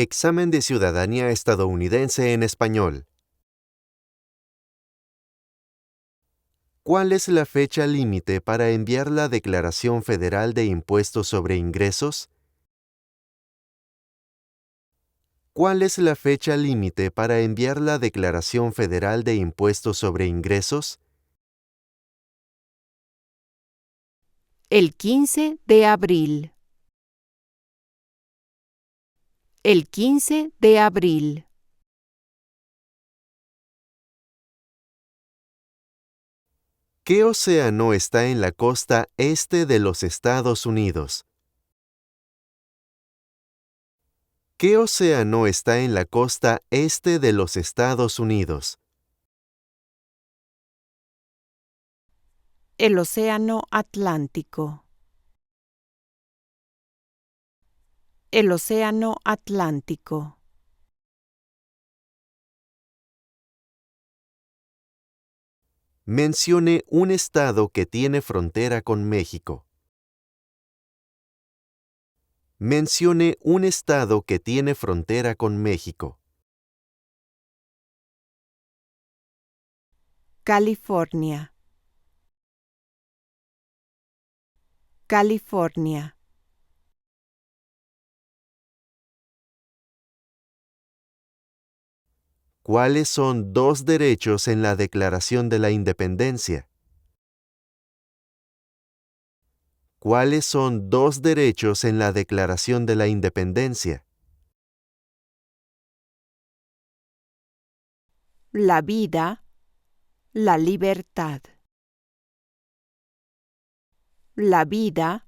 Examen de ciudadanía estadounidense en español. ¿Cuál es la fecha límite para enviar la Declaración Federal de Impuestos sobre Ingresos? ¿Cuál es la fecha límite para enviar la Declaración Federal de Impuestos sobre Ingresos? El 15 de abril. El 15 de abril. ¿Qué océano está en la costa este de los Estados Unidos? ¿Qué océano está en la costa este de los Estados Unidos? El océano Atlántico. El océano Atlántico. Mencione un estado que tiene frontera con México. Mencione un estado que tiene frontera con México. California. California. ¿Cuáles son dos derechos en la Declaración de la Independencia? ¿Cuáles son dos derechos en la Declaración de la Independencia? La vida, la libertad. La vida,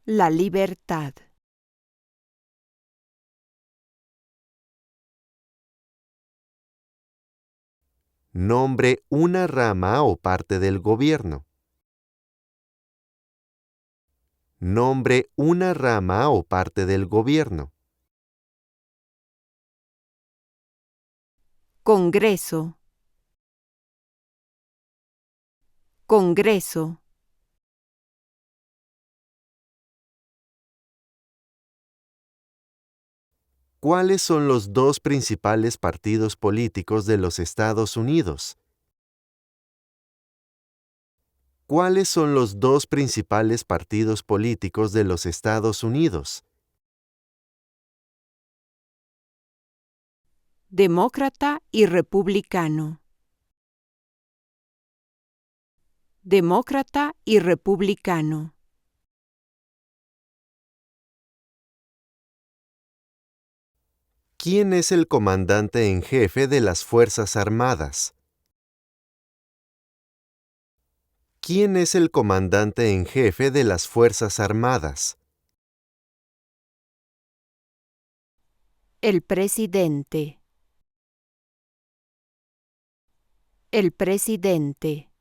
la libertad. Nombre una rama o parte del gobierno. Nombre una rama o parte del gobierno. Congreso. Congreso. ¿Cuáles son los dos principales partidos políticos de los Estados Unidos? ¿Cuáles son los dos principales partidos políticos de los Estados Unidos? Demócrata y republicano. Demócrata y republicano. ¿Quién es el comandante en jefe de las Fuerzas Armadas? ¿Quién es el comandante en jefe de las Fuerzas Armadas? El presidente. El presidente.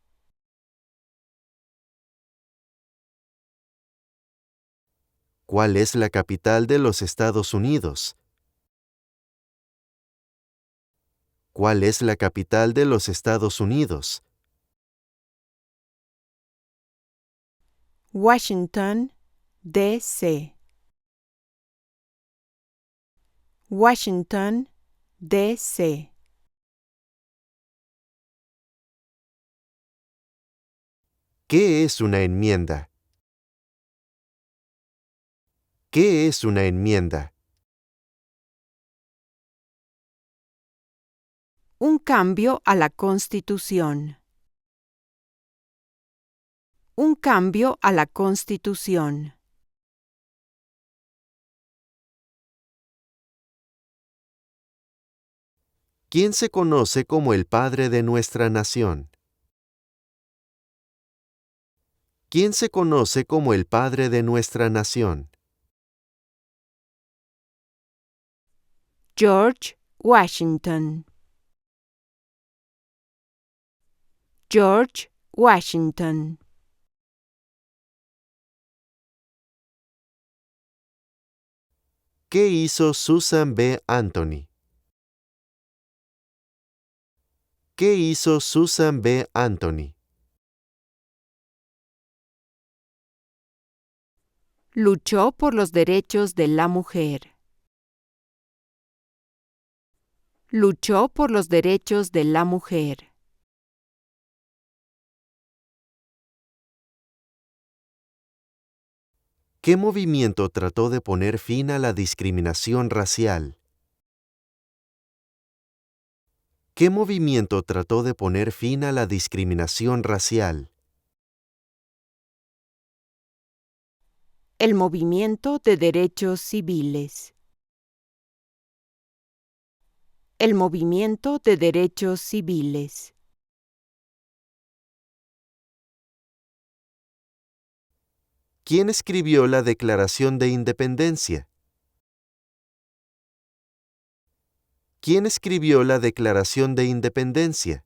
¿Cuál es la capital de los Estados Unidos? ¿Cuál es la capital de los Estados Unidos? Washington, D.C. Washington, D.C. ¿Qué es una enmienda? ¿Qué es una enmienda? Un cambio a la Constitución. Un cambio a la Constitución. ¿Quién se conoce como el padre de nuestra nación? ¿Quién se conoce como el padre de nuestra nación? George Washington. George Washington. ¿Qué hizo Susan B. Anthony? ¿Qué hizo Susan B. Anthony? Luchó por los derechos de la mujer. Luchó por los derechos de la mujer. ¿Qué movimiento trató de poner fin a la discriminación racial? ¿Qué movimiento trató de poner fin a la discriminación racial? El movimiento de derechos civiles. El movimiento de derechos civiles. ¿Quién escribió la Declaración de Independencia? ¿Quién escribió la Declaración de Independencia?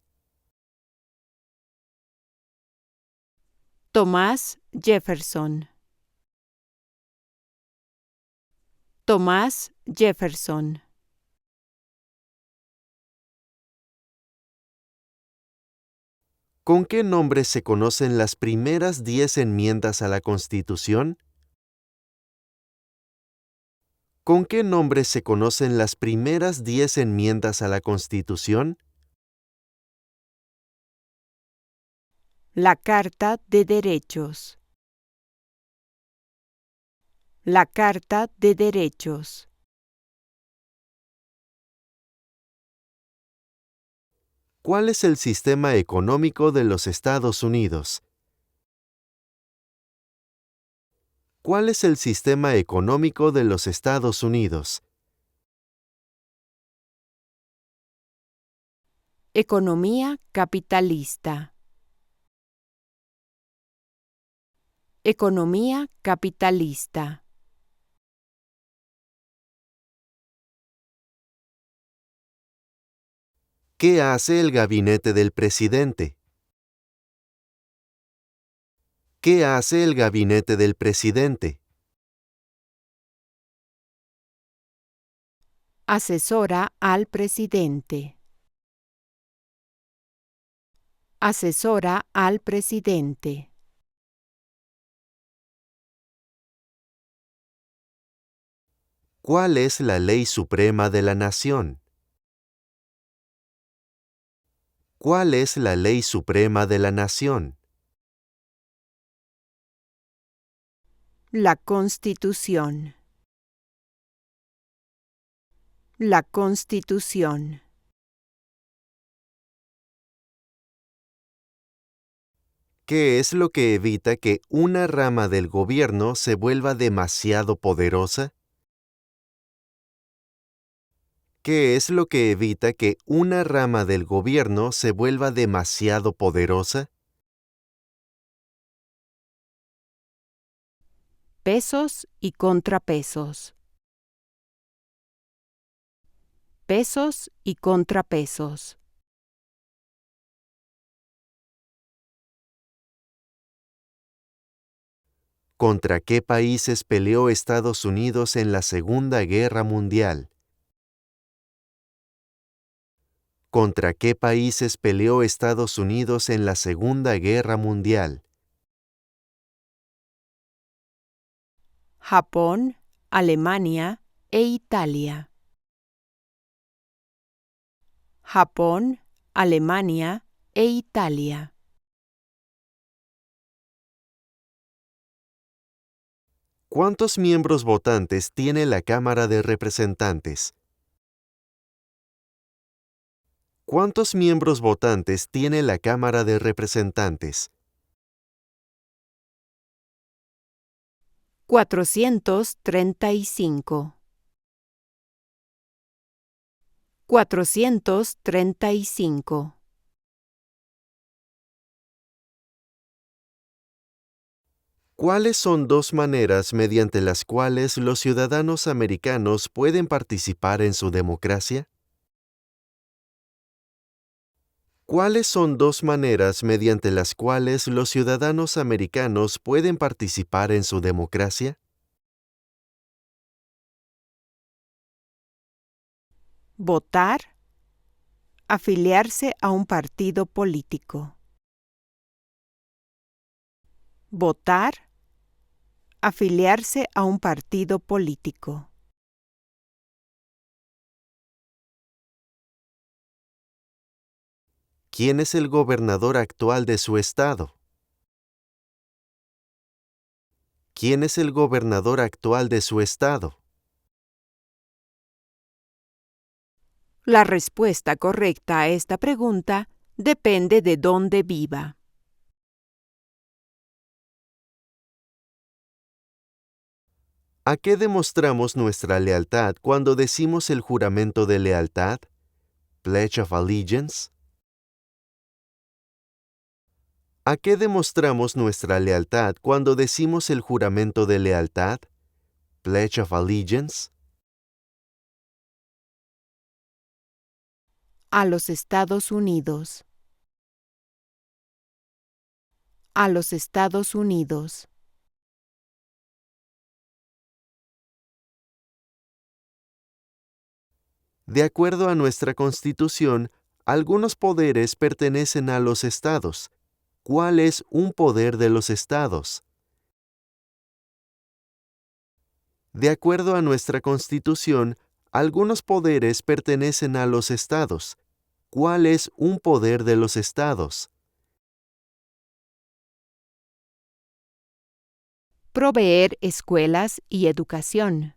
Thomas Jefferson. Thomas Jefferson. ¿Con qué nombre se conocen las primeras 10 enmiendas a la Constitución? ¿Con qué nombre se conocen las primeras 10 enmiendas a la Constitución? La Carta de Derechos. La Carta de Derechos. ¿Cuál es el sistema económico de los Estados Unidos? ¿Cuál es el sistema económico de los Estados Unidos? Economía capitalista. Economía capitalista. ¿Qué hace el gabinete del presidente? ¿Qué hace el gabinete del presidente? Asesora al presidente. Asesora al presidente. ¿Cuál es la ley suprema de la nación? ¿Cuál es la ley suprema de la nación? La Constitución. La Constitución. ¿Qué es lo que evita que una rama del gobierno se vuelva demasiado poderosa? ¿Qué es lo que evita que una rama del gobierno se vuelva demasiado poderosa? Pesos y contrapesos. Pesos y contrapesos. ¿Contra qué países peleó Estados Unidos en la Segunda Guerra Mundial? ¿Contra qué países peleó Estados Unidos en la Segunda Guerra Mundial? Japón, Alemania e Italia. Japón, Alemania e Italia. ¿Cuántos miembros votantes tiene la Cámara de Representantes? ¿Cuántos miembros votantes tiene la Cámara de Representantes? 435. 435. ¿Cuáles son dos maneras mediante las cuales los ciudadanos americanos pueden participar en su democracia? ¿Cuáles son dos maneras mediante las cuales los ciudadanos americanos pueden participar en su democracia? Votar. Afiliarse a un partido político. Votar. Afiliarse a un partido político. ¿Quién es el gobernador actual de su estado? ¿Quién es el gobernador actual de su estado? La respuesta correcta a esta pregunta depende de dónde viva. ¿A qué demostramos nuestra lealtad cuando decimos el juramento de lealtad? Pledge of Allegiance. ¿A qué demostramos nuestra lealtad cuando decimos el juramento de lealtad? Pledge of Allegiance. A los Estados Unidos. A los Estados Unidos. De acuerdo a nuestra Constitución, algunos poderes pertenecen a los estados. ¿Cuál es un poder de los estados? De acuerdo a nuestra Constitución, algunos poderes pertenecen a los estados. ¿Cuál es un poder de los estados? Proveer escuelas y educación.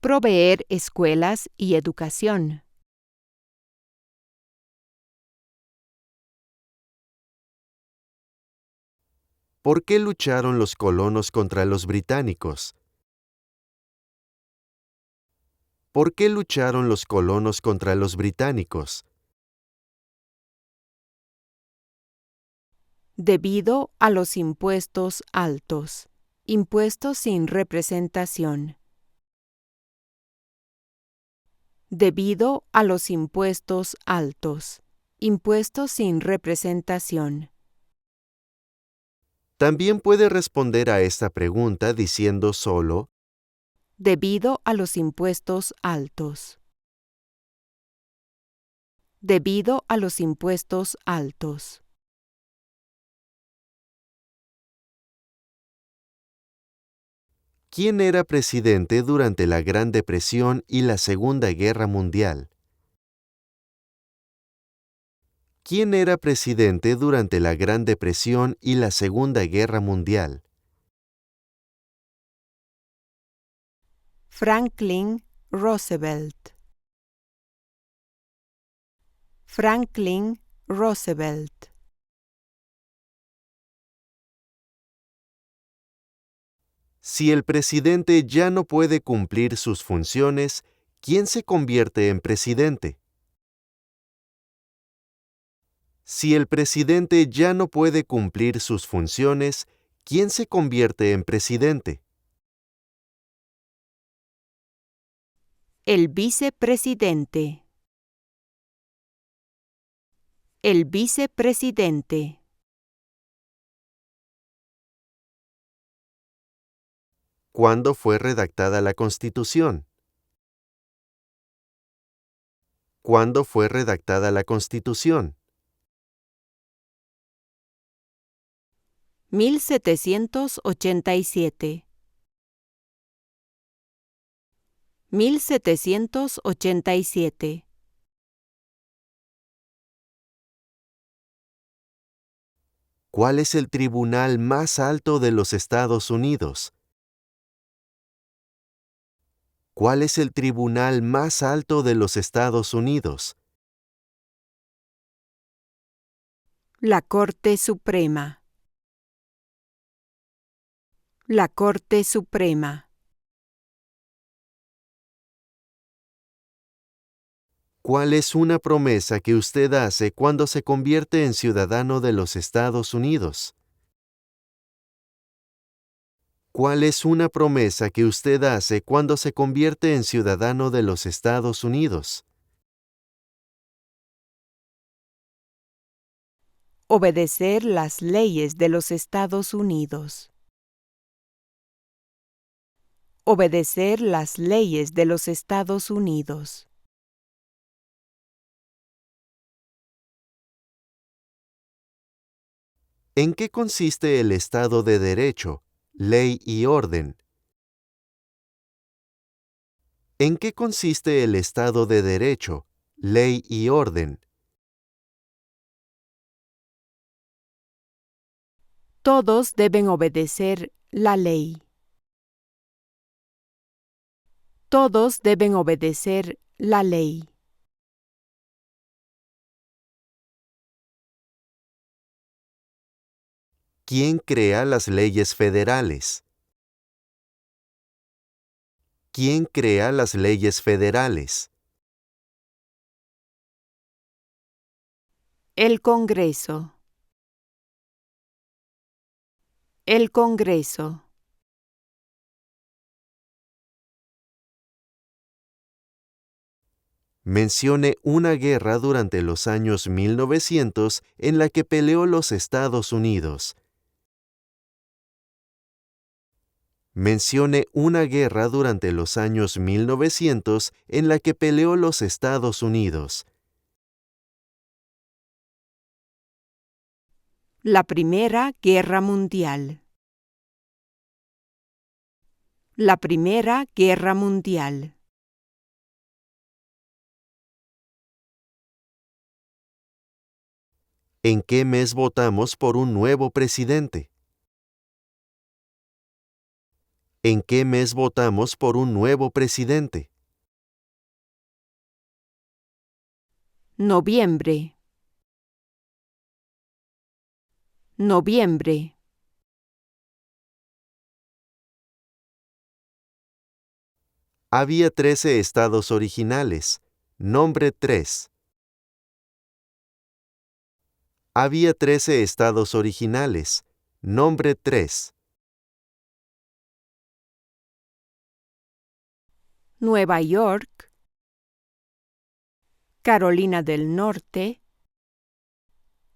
Proveer escuelas y educación. ¿Por qué lucharon los colonos contra los británicos? ¿Por qué lucharon los colonos contra los británicos? Debido a los impuestos altos. Impuestos sin representación. Debido a los impuestos altos. Impuestos sin representación. También puede responder a esta pregunta diciendo solo, Debido a los impuestos altos. Debido a los impuestos altos. ¿quién era presidente durante la Gran Depresión y la Segunda Guerra Mundial? ¿Quién era presidente durante la Gran Depresión y la Segunda Guerra Mundial? Franklin Roosevelt. Franklin Roosevelt. Si el presidente ya no puede cumplir sus funciones, ¿quién se convierte en presidente? Si el presidente ya no puede cumplir sus funciones, ¿quién se convierte en presidente? El vicepresidente. El vicepresidente. ¿Cuándo fue redactada la Constitución? ¿Cuándo fue redactada la Constitución? 1787. 1787. ¿Cuál es el tribunal más alto de los Estados Unidos? ¿Cuál es el tribunal más alto de los Estados Unidos? La Corte Suprema. La Corte Suprema. ¿Cuál es una promesa que usted hace cuando se convierte en ciudadano de los Estados Unidos? ¿Cuál es una promesa que usted hace cuando se convierte en ciudadano de los Estados Unidos? Obedecer las leyes de los Estados Unidos. Obedecer las leyes de los Estados Unidos. ¿En qué consiste el Estado de Derecho, ley y orden? ¿En qué consiste el Estado de Derecho, ley y orden. Todos deben obedecer la ley. Todos deben obedecer la ley. ¿Quién crea las leyes federales? ¿Quién crea las leyes federales? El Congreso. El Congreso. Mencione una guerra durante los años 1900 en la que peleó los Estados Unidos. Mencione una guerra durante los años 1900 en la que peleó los Estados Unidos. La Primera Guerra Mundial. La Primera Guerra Mundial. ¿En qué mes votamos por un nuevo presidente? ¿En qué mes votamos por un nuevo presidente? Noviembre. Noviembre. Había 13 estados originales. Nombre 3. Había 13 estados originales. Nombre 3. Nueva York, Carolina del Norte,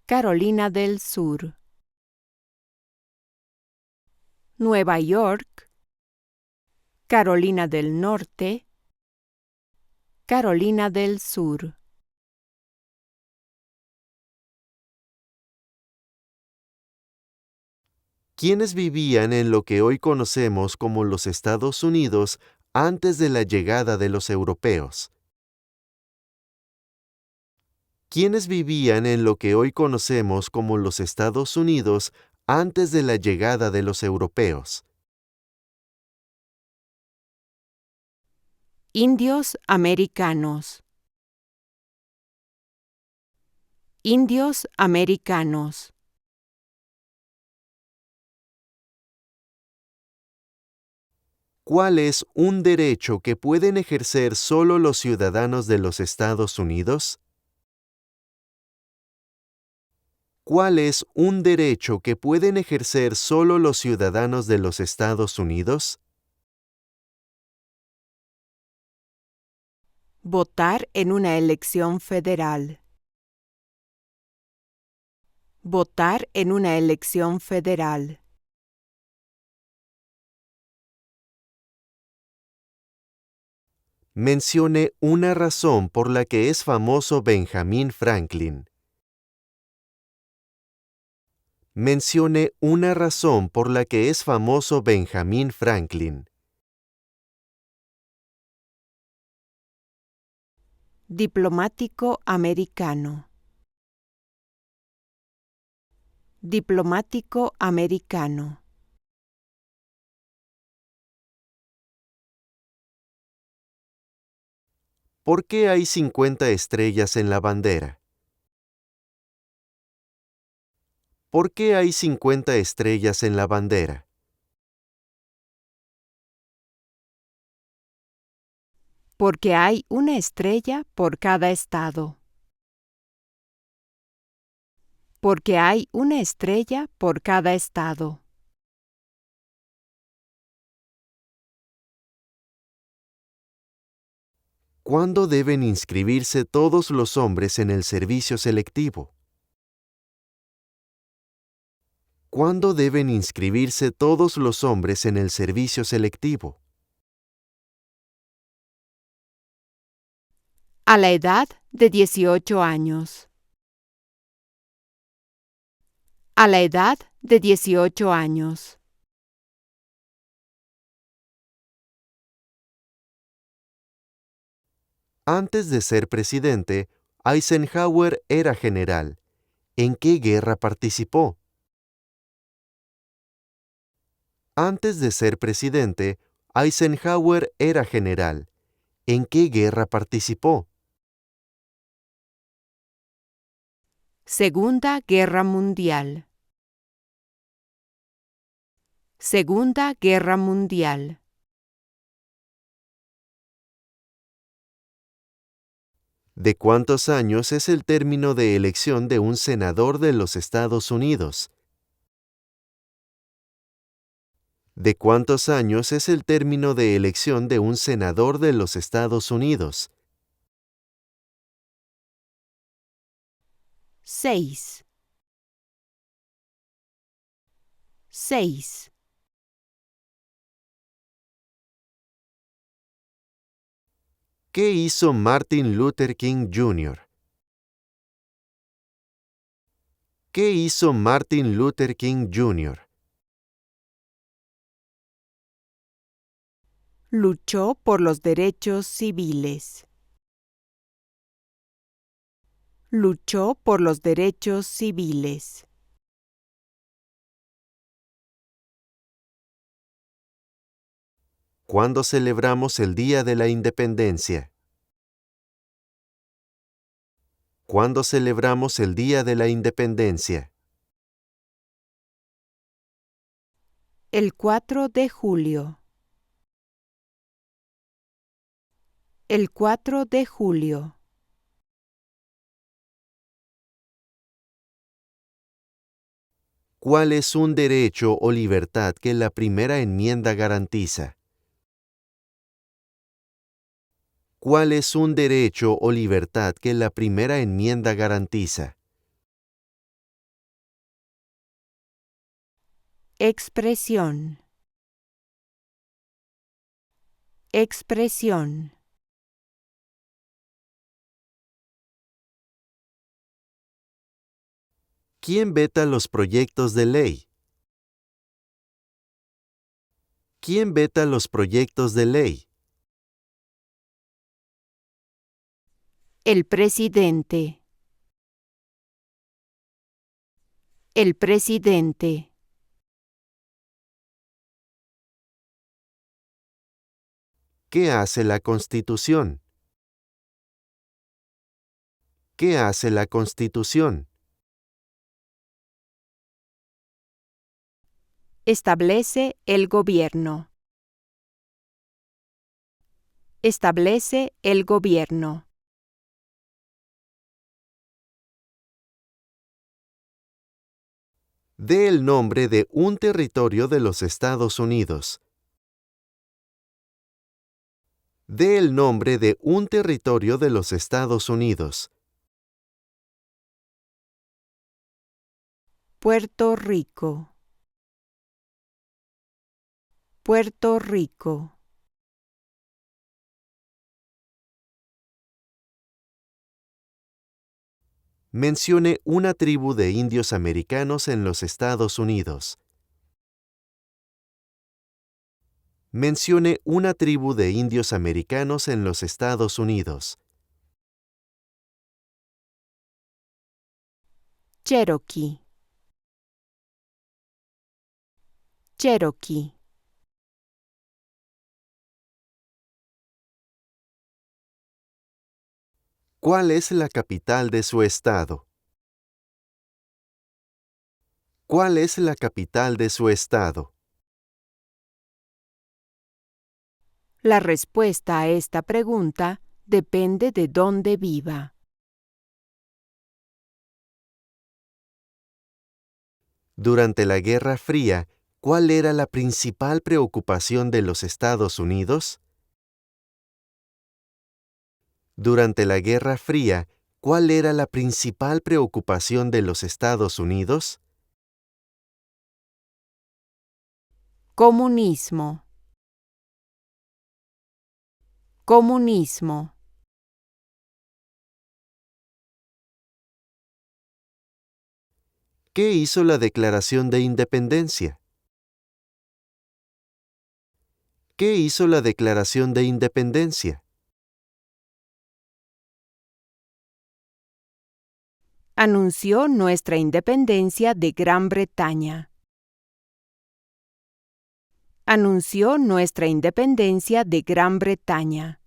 Carolina del Sur. Nueva York, Carolina del Norte, Carolina del Sur. ¿Quiénes vivían en lo que hoy conocemos como los Estados Unidos antes de la llegada de los europeos? ¿Quiénes vivían en lo que hoy conocemos como los Estados Unidos antes de la llegada de los europeos? Indios americanos. Indios americanos. ¿Cuál es un derecho que pueden ejercer solo los ciudadanos de los Estados Unidos? ¿Cuál es un derecho que pueden ejercer solo los ciudadanos de los Estados Unidos? Votar en una elección federal. Votar en una elección federal. Mencione una razón por la que es famoso Benjamin Franklin. Mencione una razón por la que es famoso Benjamin Franklin. Diplomático americano. Diplomático americano. ¿Por qué hay 50 estrellas en la bandera? ¿Por qué hay 50 estrellas en la bandera? Porque hay una estrella por cada estado. Porque hay una estrella por cada estado. ¿Cuándo deben inscribirse todos los hombres en el servicio selectivo? ¿Cuándo deben inscribirse todos los hombres en el servicio selectivo? A la edad de 18 años. A la edad de 18 años. Antes de ser presidente, Eisenhower era general. ¿En qué guerra participó? Antes de ser presidente, Eisenhower era general. ¿En qué guerra participó? Segunda Guerra Mundial. Segunda Guerra Mundial. ¿De cuántos años es el término de elección de un senador de los Estados Unidos? ¿De cuántos años es el término de elección de un senador de los Estados Unidos? 6. 6. ¿Qué hizo Martin Luther King Jr.? ¿Qué hizo Martin Luther King Jr.? Luchó por los derechos civiles. Luchó por los derechos civiles. ¿Cuándo celebramos el Día de la Independencia? ¿Cuándo celebramos el Día de la Independencia? El 4 de julio. El 4 de julio. ¿Cuál es un derecho o libertad que la primera enmienda garantiza? ¿Cuál es un derecho o libertad que la primera enmienda garantiza? Expresión. Expresión. ¿Quién veta los proyectos de ley? ¿Quién veta los proyectos de ley? El presidente. El presidente. ¿Qué hace la Constitución? ¿Qué hace la Constitución? Establece el gobierno. Establece el gobierno. Dé el nombre de un territorio de los Estados Unidos. Dé el nombre de un territorio de los Estados Unidos. Puerto Rico. Puerto Rico. Mencione una tribu de indios americanos en los Estados Unidos. Mencione una tribu de indios americanos en los Estados Unidos. Cherokee. Cherokee. ¿Cuál es la capital de su estado? ¿Cuál es la capital de su estado? La respuesta a esta pregunta depende de dónde viva. Durante la Guerra Fría, ¿cuál era la principal preocupación de los Estados Unidos? Durante la Guerra Fría, ¿cuál era la principal preocupación de los Estados Unidos? Comunismo. Comunismo. ¿Qué hizo la Declaración de Independencia? ¿Qué hizo la Declaración de Independencia? Anunció nuestra independencia de Gran Bretaña. Anunció nuestra independencia de Gran Bretaña.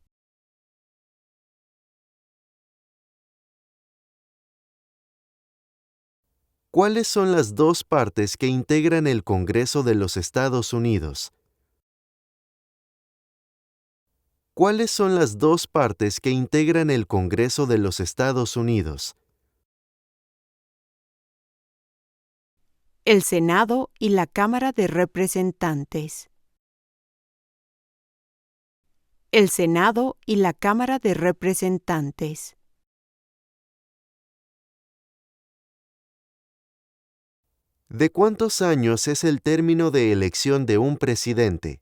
¿Cuáles son las dos partes que integran el Congreso de los Estados Unidos? ¿Cuáles son las dos partes que integran el Congreso de los Estados Unidos? El Senado y la Cámara de Representantes. El Senado y la Cámara de Representantes. ¿De cuántos años es el término de elección de un presidente?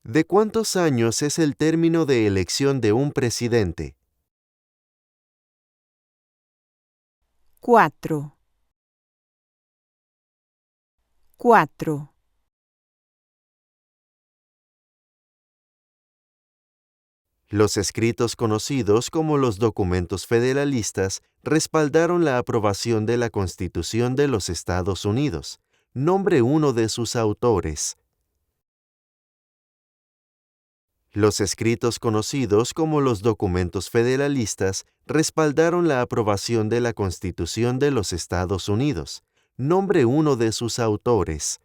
¿De cuántos años es el término de elección de un presidente? 4. 4. Los escritos conocidos como los documentos federalistas respaldaron la aprobación de la Constitución de los Estados Unidos. Nombre uno de sus autores. Los escritos conocidos como los documentos federalistas respaldaron la aprobación de la Constitución de los Estados Unidos. Nombre uno de sus autores.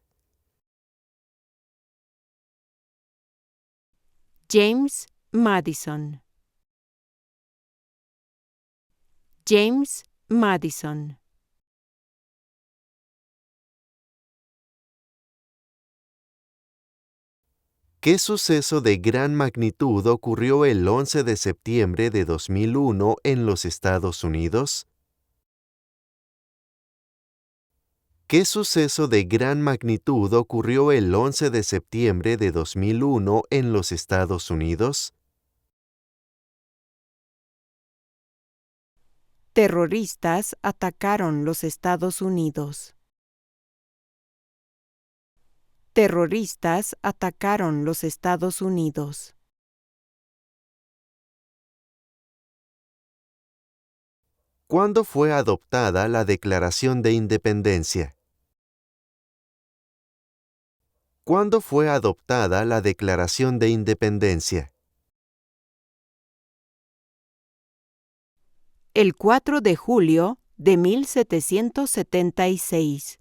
James Madison. James Madison. ¿Qué suceso de gran magnitud ocurrió el 11 de septiembre de 2001 en los Estados Unidos? ¿Qué suceso de gran magnitud ocurrió el 11 de septiembre de 2001 en los Estados Unidos? Terroristas atacaron los Estados Unidos. Terroristas atacaron los Estados Unidos. ¿Cuándo fue adoptada la Declaración de Independencia? ¿Cuándo fue adoptada la Declaración de Independencia? El 4 de julio de 1776.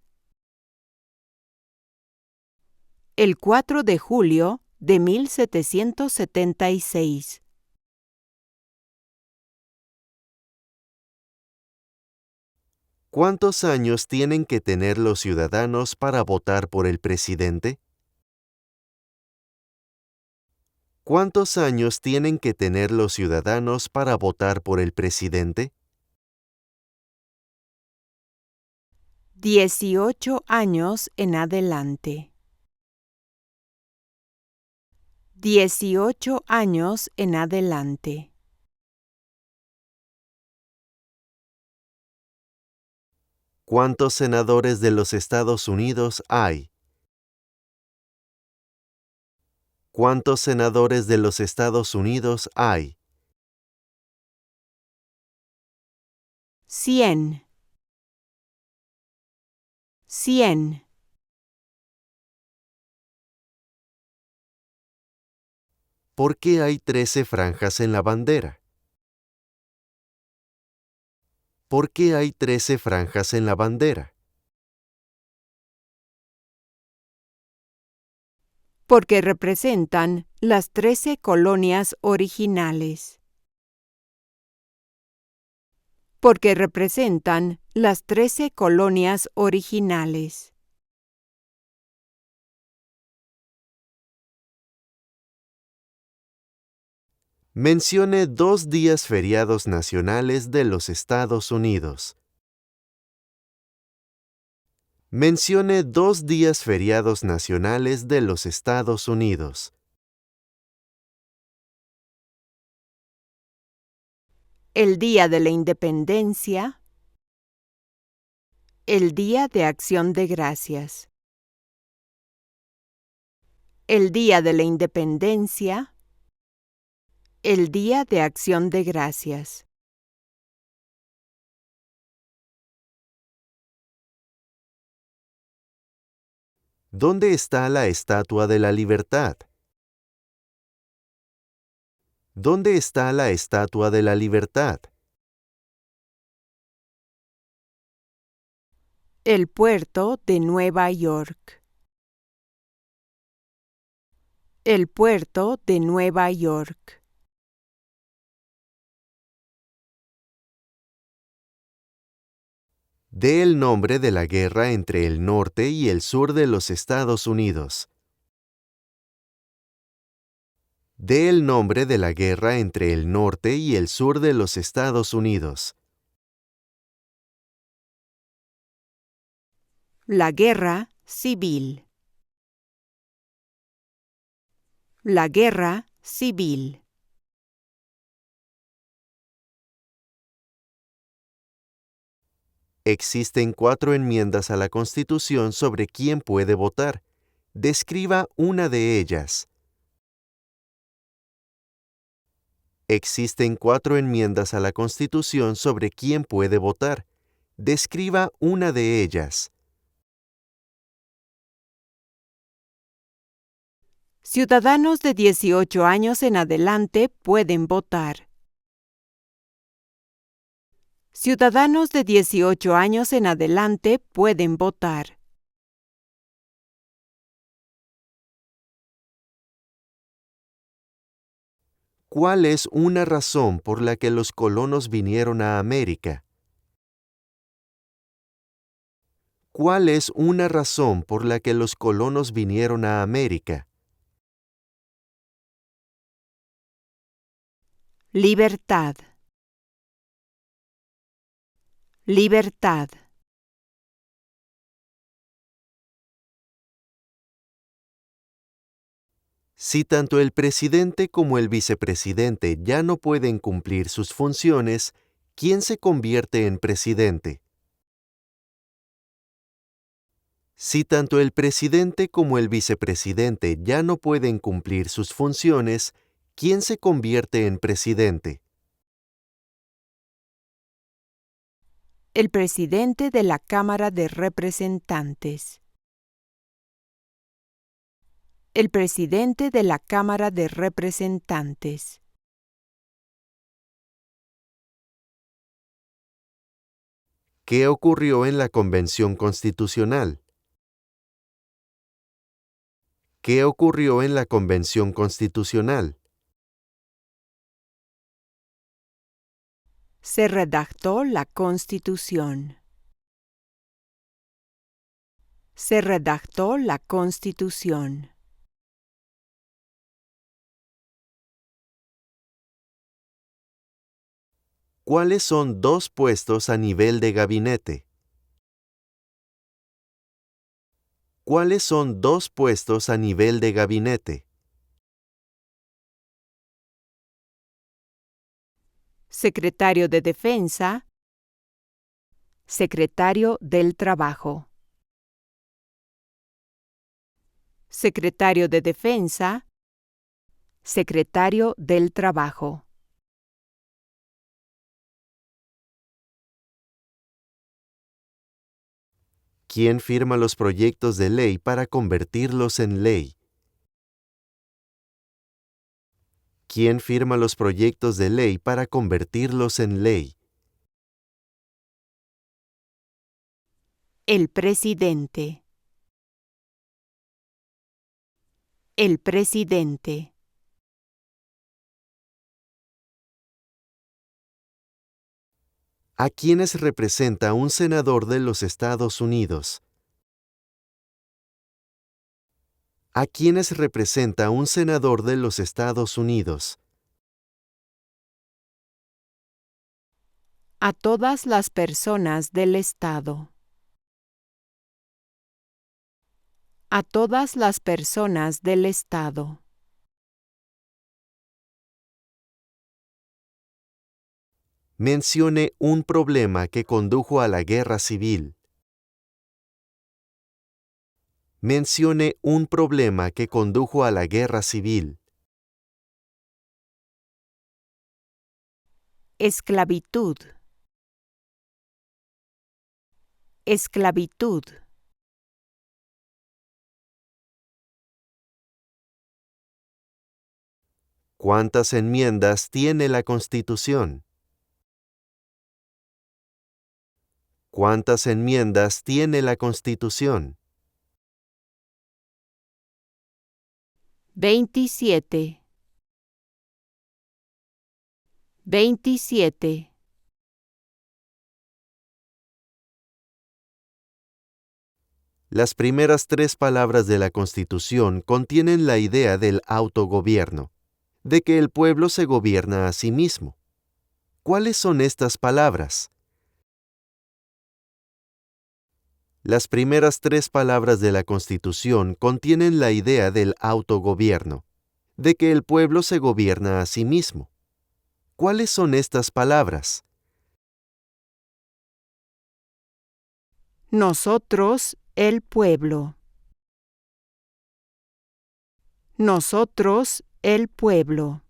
El 4 de julio de 1776. ¿Cuántos años tienen que tener los ciudadanos para votar por el presidente? ¿Cuántos años tienen que tener los ciudadanos para votar por el presidente? 18 años en adelante. 18 años en adelante. ¿Cuántos senadores de los Estados Unidos hay? ¿Cuántos senadores de los Estados Unidos hay? 100. 100. ¿Por qué hay 13 franjas en la bandera? ¿Por qué hay 13 franjas en la bandera? Porque representan las 13 colonias originales. Porque representan las 13 colonias originales. Mencione 2 días feriados nacionales de los Estados Unidos. Mencione 2 días feriados nacionales de los Estados Unidos. El Día de la Independencia. El Día de Acción de Gracias. El Día de la Independencia. El Día de Acción de Gracias. ¿Dónde está la Estatua de la Libertad? ¿Dónde está la Estatua de la Libertad? El puerto de Nueva York. El puerto de Nueva York. Dé el nombre de la guerra entre el norte y el sur de los Estados Unidos. Dé el nombre de la guerra entre el norte y el sur de los Estados Unidos. La guerra civil. La guerra civil. Existen 4 enmiendas a la Constitución sobre quién puede votar. Describa una de ellas. Existen 4 enmiendas a la Constitución sobre quién puede votar. Describa una de ellas. Ciudadanos de 18 años en adelante pueden votar. Ciudadanos de 18 años en adelante pueden votar. ¿Cuál es una razón por la que los colonos vinieron a América? ¿Cuál es una razón por la que los colonos vinieron a América? Libertad. Libertad. Si tanto el presidente como el vicepresidente ya no pueden cumplir sus funciones, ¿quién se convierte en presidente? Si tanto el presidente como el vicepresidente ya no pueden cumplir sus funciones, ¿quién se convierte en presidente? El presidente de la Cámara de Representantes. El presidente de la Cámara de Representantes. ¿Qué ocurrió en la Convención Constitucional? ¿Qué ocurrió en la Convención Constitucional? Se redactó la Constitución. Se redactó la Constitución. ¿Cuáles son 2 puestos a nivel de gabinete? ¿Cuáles son 2 puestos a nivel de gabinete? Secretario de Defensa. Secretario del Trabajo. Secretario de Defensa. Secretario del Trabajo. ¿Quién firma los proyectos de ley para convertirlos en ley? ¿Quién firma los proyectos de ley para convertirlos en ley? El presidente. El presidente. ¿A quiénes representa un senador de los Estados Unidos? ¿A quiénes representa un senador de los Estados Unidos? A todas las personas del Estado. A todas las personas del Estado. Mencione un problema que condujo a la guerra civil. Mencione un problema que condujo a la guerra civil. Esclavitud. Esclavitud. ¿Cuántas enmiendas tiene la Constitución? ¿Cuántas enmiendas tiene la Constitución? 27. 27. Las primeras 3 palabras de la Constitución contienen la idea del autogobierno, de que el pueblo se gobierna a sí mismo. ¿Cuáles son estas palabras? Las primeras 3 palabras de la Constitución contienen la idea del autogobierno, de que el pueblo se gobierna a sí mismo. ¿Cuáles son estas palabras? Nosotros, el pueblo. Nosotros, el pueblo.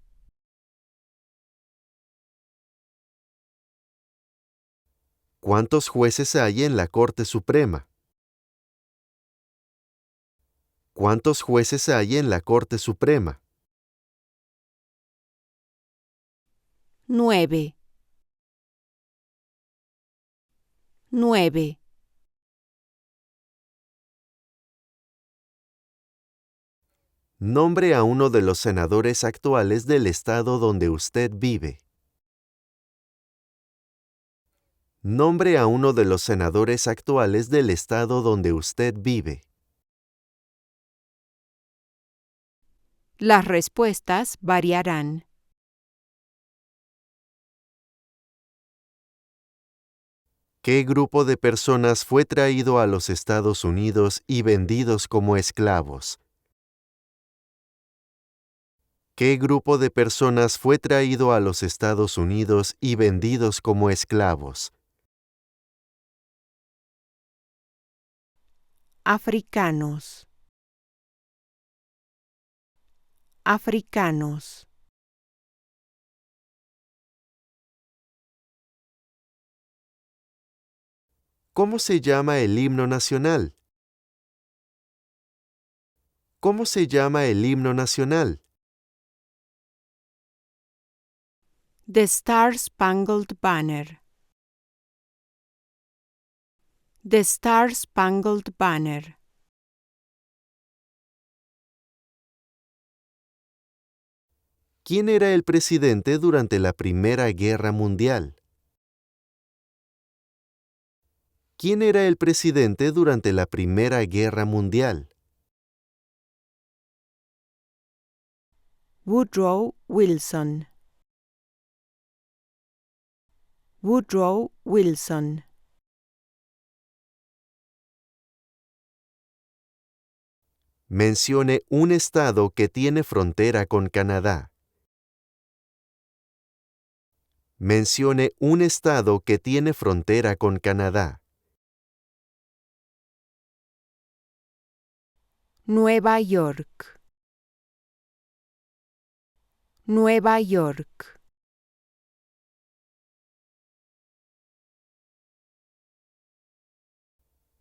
¿Cuántos jueces hay en la Corte Suprema? ¿Cuántos jueces hay en la Corte Suprema? 9. 9. Nombre a uno de los senadores actuales del estado donde usted vive. Nombre a uno de los senadores actuales del estado donde usted vive. Las respuestas variarán. ¿Qué grupo de personas fue traído a los Estados Unidos y vendidos como esclavos? ¿Qué grupo de personas fue traído a los Estados Unidos y vendidos como esclavos? Africanos. Africanos. ¿Cómo se llama el himno nacional? ¿Cómo se llama el himno nacional? The Star Spangled Banner. The Star Spangled Banner. ¿Quién era el presidente durante la Primera Guerra Mundial? ¿Quién era el presidente durante la Primera Guerra Mundial? Woodrow Wilson. Woodrow Wilson. Mencione un estado que tiene frontera con Canadá. Mencione un estado que tiene frontera con Canadá. Nueva York. Nueva York.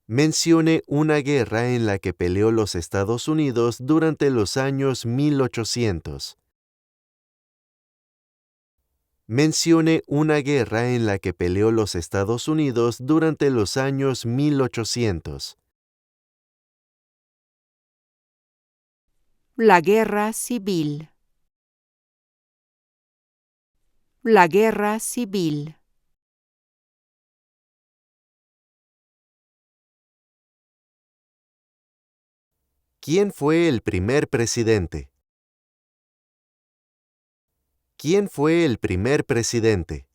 Mencione una guerra en la que peleó los Estados Unidos durante los años 1800. Mencione una guerra en la que peleó los Estados Unidos durante los años 1800. La Guerra Civil. La Guerra Civil. ¿Quién fue el primer presidente? ¿Quién fue el primer presidente?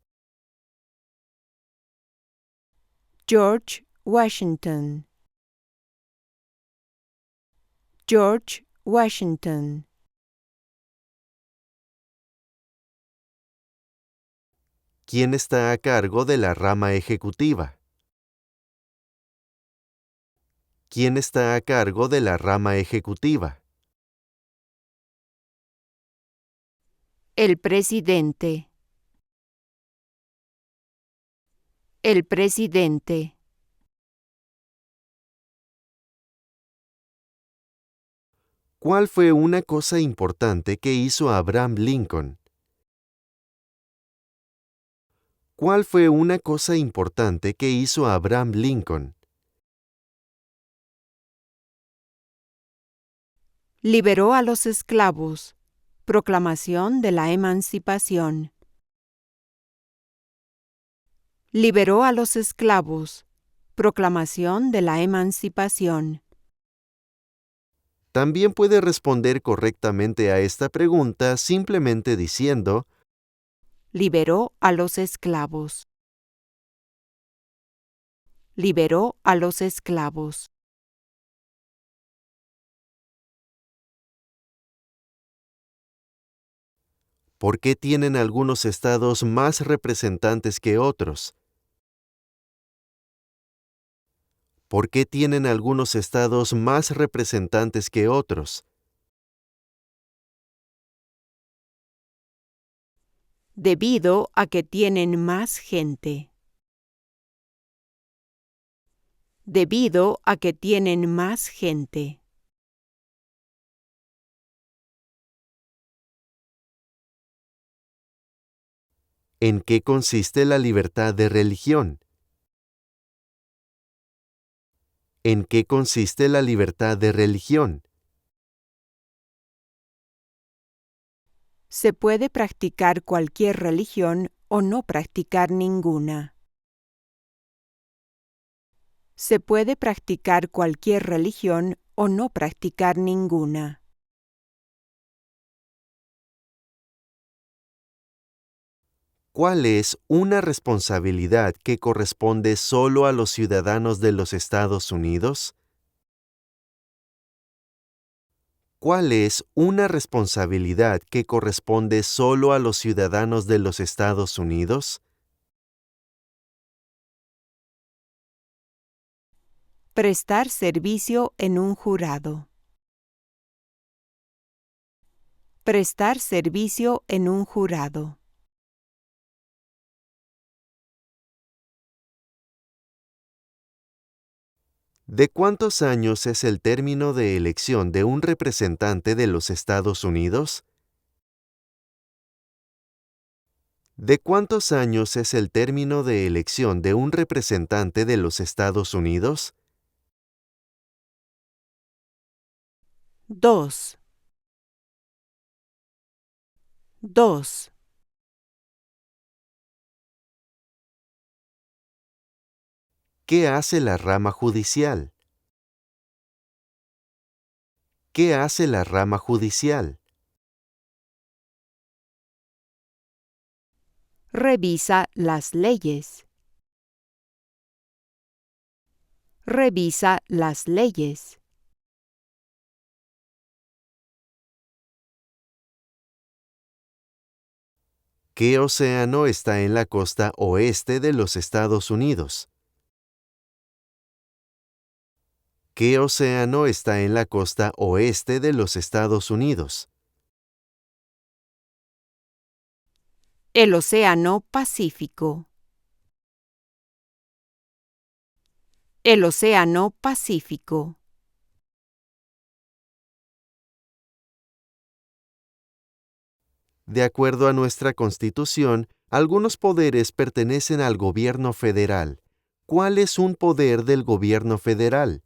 George Washington. George Washington. ¿Quién está a cargo de la rama ejecutiva? ¿Quién está a cargo de la rama ejecutiva? El presidente. El presidente. ¿Cuál fue una cosa importante que hizo Abraham Lincoln? ¿Cuál fue una cosa importante que hizo Abraham Lincoln? Liberó a los esclavos. Proclamación de la emancipación. Liberó a los esclavos. Proclamación de la emancipación. También puede responder correctamente a esta pregunta simplemente diciendo, Liberó a los esclavos. Liberó a los esclavos. ¿por qué tienen algunos estados más representantes que otros? ¿Por qué tienen algunos estados más representantes que otros? Debido a que tienen más gente. Debido a que tienen más gente. ¿En qué consiste la libertad de religión? ¿En qué consiste la libertad de religión? Se puede practicar cualquier religión o no practicar ninguna. Se puede practicar cualquier religión o no practicar ninguna. ¿Cuál es una responsabilidad que corresponde solo a los ciudadanos de los Estados Unidos? ¿Cuál es una responsabilidad que corresponde solo a los ciudadanos de los Estados Unidos? Prestar servicio en un jurado. Prestar servicio en un jurado. ¿De cuántos años es el término de elección de un representante de los Estados Unidos? ¿De cuántos años es el término de elección de un representante de los Estados Unidos? 2. 2. ¿Qué hace la rama judicial? ¿Qué hace la rama judicial? Revisa las leyes. Revisa las leyes. ¿Qué océano está en la costa oeste de los Estados Unidos? ¿Qué océano está en la costa oeste de los Estados Unidos? El Océano Pacífico. El Océano Pacífico. De acuerdo a nuestra Constitución, algunos poderes pertenecen al gobierno federal. ¿Cuál es un poder del gobierno federal?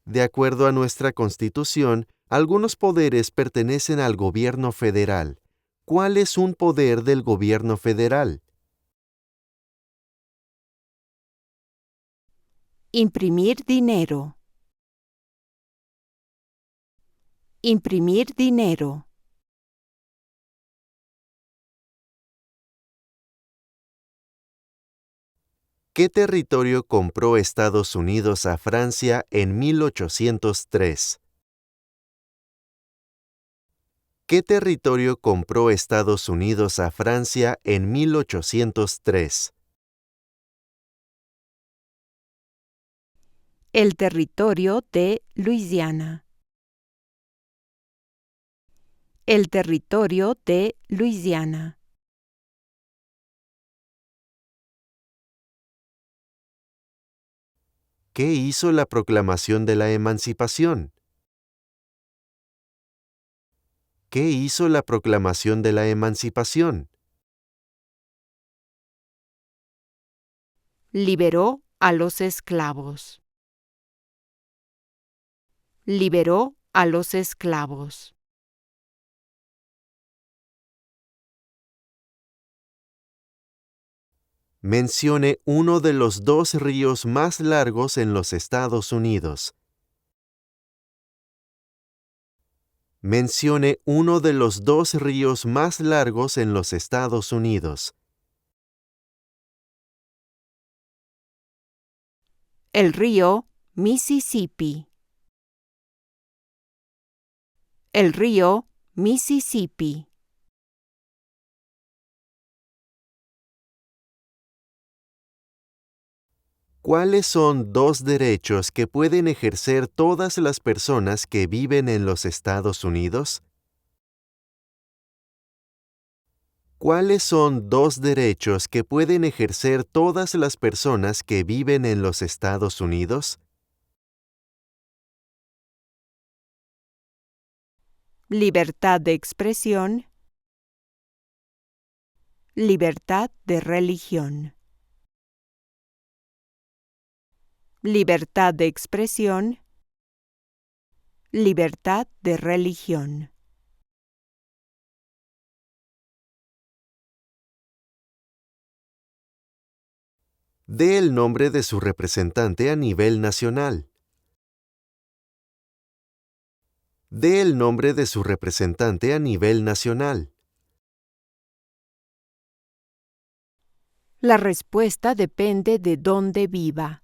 De acuerdo a nuestra Constitución, algunos poderes pertenecen al gobierno federal. ¿Cuál es un poder del gobierno federal? Imprimir dinero. Imprimir dinero. ¿Qué territorio compró Estados Unidos a Francia en 1803? ¿Qué territorio compró Estados Unidos a Francia en 1803? El territorio de Luisiana. El territorio de Luisiana. ¿Qué hizo la proclamación de la emancipación? ¿Qué hizo la proclamación de la emancipación? Liberó a los esclavos. Liberó a los esclavos. Mencione uno de los dos ríos más largos en los Estados Unidos. Mencione uno de los dos ríos más largos en los Estados Unidos. El río Mississippi. El río Mississippi. ¿Cuáles son dos derechos que pueden ejercer todas las personas que viven en los Estados Unidos? ¿Cuáles son dos derechos que pueden ejercer todas las personas que viven en los Estados Unidos? Libertad de expresión. Libertad de religión. Libertad de expresión. Libertad de religión. Dé el nombre de su representante a nivel nacional. Dé el nombre de su representante a nivel nacional. La respuesta depende de dónde viva.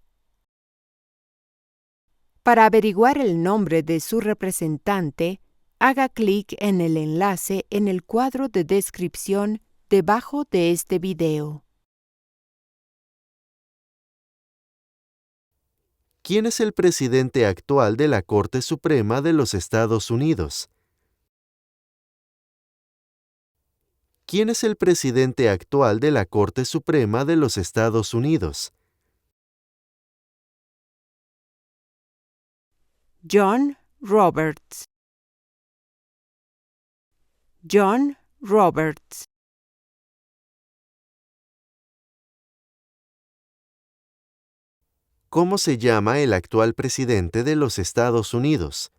Para averiguar el nombre de su representante, haga clic en el enlace en el cuadro de descripción debajo de este video. ¿Quién es el presidente actual de la Corte Suprema de los Estados Unidos? ¿Quién es el presidente actual de la Corte Suprema de los Estados Unidos? John Roberts. John Roberts. ¿Cómo se llama el actual presidente de los Estados Unidos?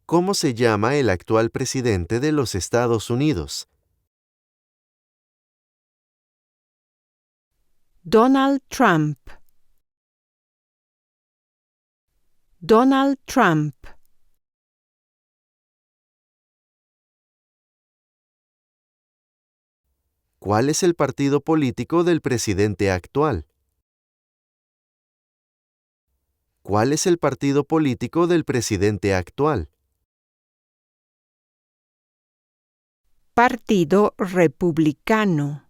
¿Cómo se llama el actual presidente de los Estados Unidos? Donald Trump. Donald Trump. ¿Cuál es el partido político del presidente actual? ¿Cuál es el partido político del presidente actual? Partido Republicano.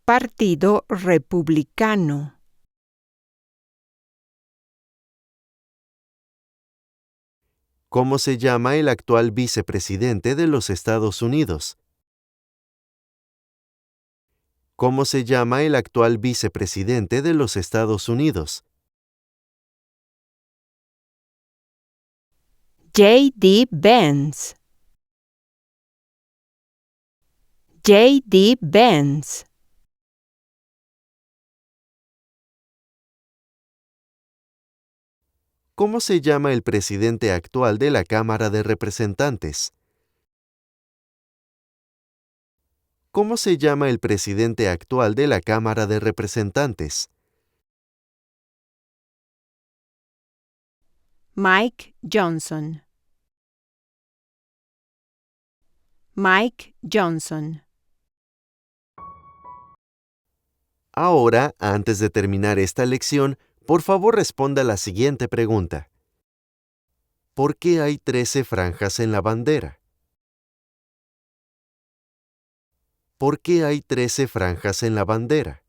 Partido Republicano. ¿Cómo se llama el actual vicepresidente de los Estados Unidos? ¿Cómo se llama el actual vicepresidente de los Estados Unidos? J.D. Vance. J.D. Vance. ¿Cómo se llama el presidente actual de la Cámara de Representantes? ¿Cómo se llama el presidente actual de la Cámara de Representantes? Mike Johnson. Mike Johnson. Ahora, antes de terminar esta lección, por favor responda la siguiente pregunta. ¿Por qué hay 13 franjas en la bandera? ¿Por qué hay 13 franjas en la bandera?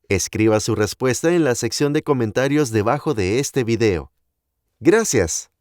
Escriba su respuesta en la sección de comentarios debajo de este video. ¡Gracias!